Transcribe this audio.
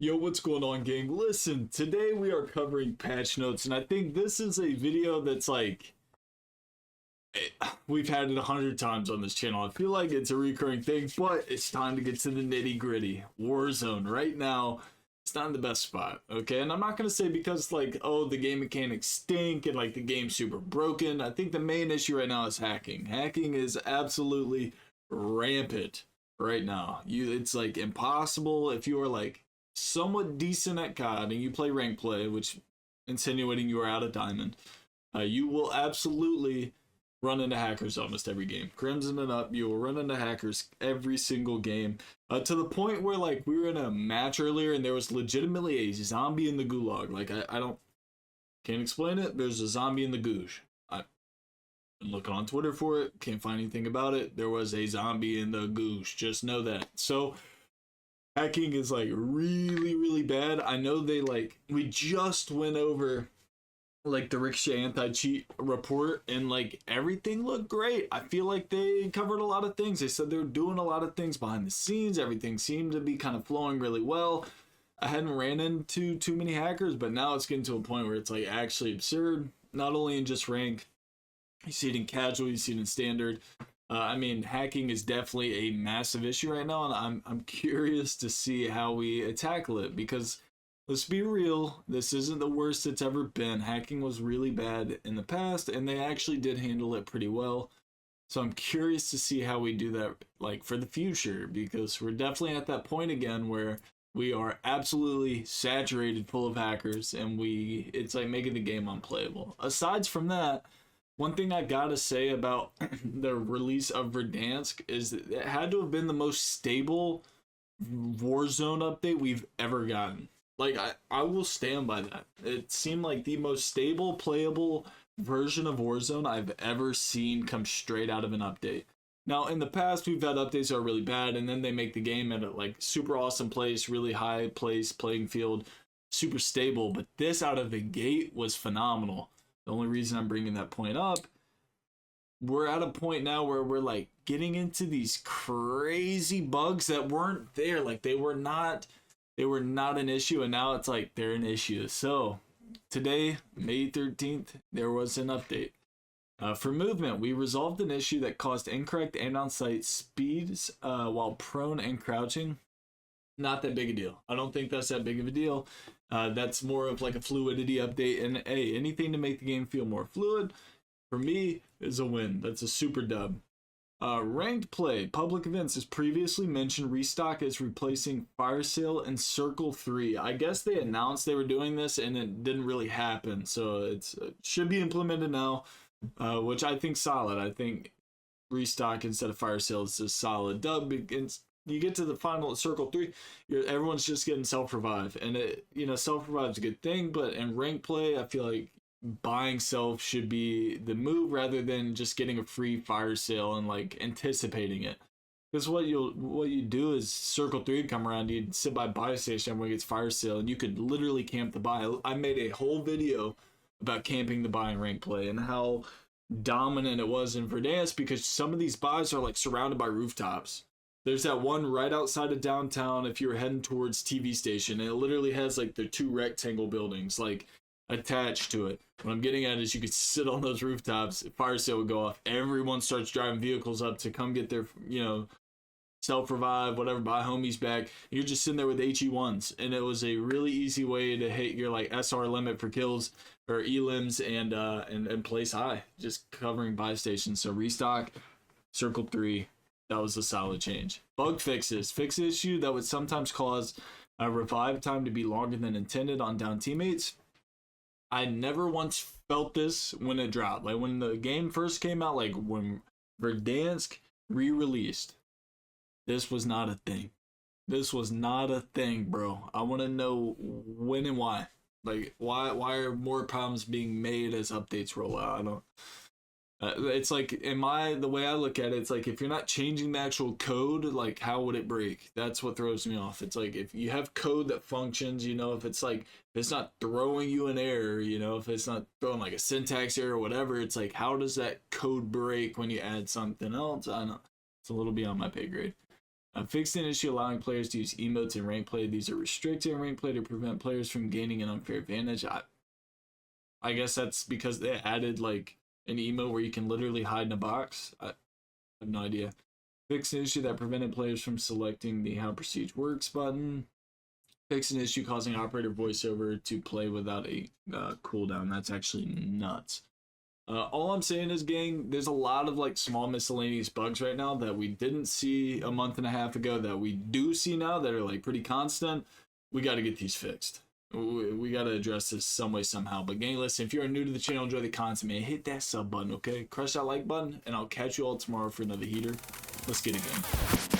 Yo, what's going on, gang? Listen, today we are covering patch notes, and I think this is a video that's like we've had it 100 times on this channel. I feel like it's a recurring thing, but it's time to get to the nitty gritty. Warzone right now, it's not in the best spot, okay? And I'm not gonna say because like, oh, the game mechanics stink and like the game's super broken. I think the main issue right now is hacking. Hacking is absolutely rampant right now. It's like impossible if you are like somewhat decent at COD and you play rank play, which insinuating you are out of diamond, you will absolutely run into hackers almost every game. Crimson and up, you will run into hackers every single game. To the point where like we were in a match earlier and there was legitimately a zombie in the gulag. Like I can't explain it. There's a zombie in the goosh. I've been looking on Twitter for it. Can't find anything about it. There was a zombie in the goosh. Just know that. So hacking is like really, really bad. I know we just went over like the Ricochet anti-cheat report and like everything looked great. I feel like they covered a lot of things. They said they were doing a lot of things behind the scenes. Everything seemed to be kind of flowing really well. I hadn't ran into too many hackers, but now it's getting to a point where it's like actually absurd. Not only in just rank, you see it in casual, you see it in standard. I mean, hacking is definitely a massive issue right now, and I'm curious to see how we tackle it, because let's be real, this isn't the worst it's ever been. Hacking was really bad in the past, and they actually did handle it pretty well. So I'm curious to see how we do that like for the future, because we're definitely at that point again where we are absolutely saturated full of hackers, and it's like making the game unplayable. Aside from that, one thing I gotta say about the release of Verdansk is that it had to have been the most stable Warzone update we've ever gotten. Like, I will stand by that. It seemed like the most stable, playable version of Warzone I've ever seen come straight out of an update. Now, in the past, we've had updates that are really bad, and then they make the game at a like super awesome place, really high place, playing field, super stable. But this out of the gate was phenomenal. The only reason I'm bringing that point up, we're at a point now where we're like getting into these crazy bugs that weren't there. Like they were not an issue, and now it's like they're an issue. So today, May 13th, there was an update. For movement, we resolved an issue that caused incorrect and on-site speeds while prone and crouching. Not that big a deal. I don't think that's that big of a deal. That's more of like a fluidity update, and hey, anything to make the game feel more fluid for me is a win. That's a super dub. Ranked play, public events, as previously mentioned, restock is replacing Fire Sale and Circle 3. I guess they announced they were doing this and it didn't really happen, so it should be implemented now, which I think solid. I think restock instead of Fire Sale is a solid dub. You get to the final Circle 3, everyone's just getting self-revive, and self-revive's a good thing, but in rank play, I feel like buying self should be the move rather than just getting a free Fire Sale and like anticipating it. Because what you do is Circle 3 come around, you sit by buy station, everyone gets Fire Sale, and you could literally camp the buy. I made a whole video about camping the buy in rank play and how dominant it was in Verdansk, because some of these buys are like surrounded by rooftops. There's that one right outside of downtown if you're heading towards TV station, and it literally has like the two rectangle buildings like attached to it. What I'm getting at is you could sit on those rooftops, Fire Sale would go off, everyone starts driving vehicles up to come get their, self-revive, whatever, buy homies back. You're just sitting there with HE1s, and it was a really easy way to hit your like SR limit for kills or elims and place high, just covering buy stations. So restock, Circle 3, that was a solid change. Bug fixes. Fix issue that would sometimes cause a revive time to be longer than intended on down teammates. I never once felt this when it dropped. Like when the game first came out, like when Verdansk re-released, this was not a thing. This was not a thing, bro. I want to know when and why. Like why are more problems being made as updates roll out? I don't. It's like the way I look at it, it's like if you're not changing the actual code, like how would it break? That's what throws me off. It's like if you have code that functions, if it's like if it's not throwing you an error, if it's not throwing like a syntax error or whatever, it's like how does that code break when you add something else? I don't know. It's a little beyond my pay grade. Fixed an issue allowing players to use emotes in rank play. These are restricted in rank play to prevent players from gaining an unfair advantage. I guess that's because they added like an emote where you can literally hide in a box. I have no idea. Fixed an issue that prevented players from selecting the How Prestige Works button. Fixed an issue causing operator voiceover to play without a cooldown. That's actually nuts. All I'm saying is, gang, there's a lot of like small miscellaneous bugs right now that we didn't see a month and a half ago that we do see now that are like pretty constant. We got to get these fixed. We got to address this some way, somehow. But gang, listen, if you're new to the channel, enjoy the content, man, hit that sub button, okay? Crush that like button, and I'll catch you all tomorrow for another heater. Let's get it, gang.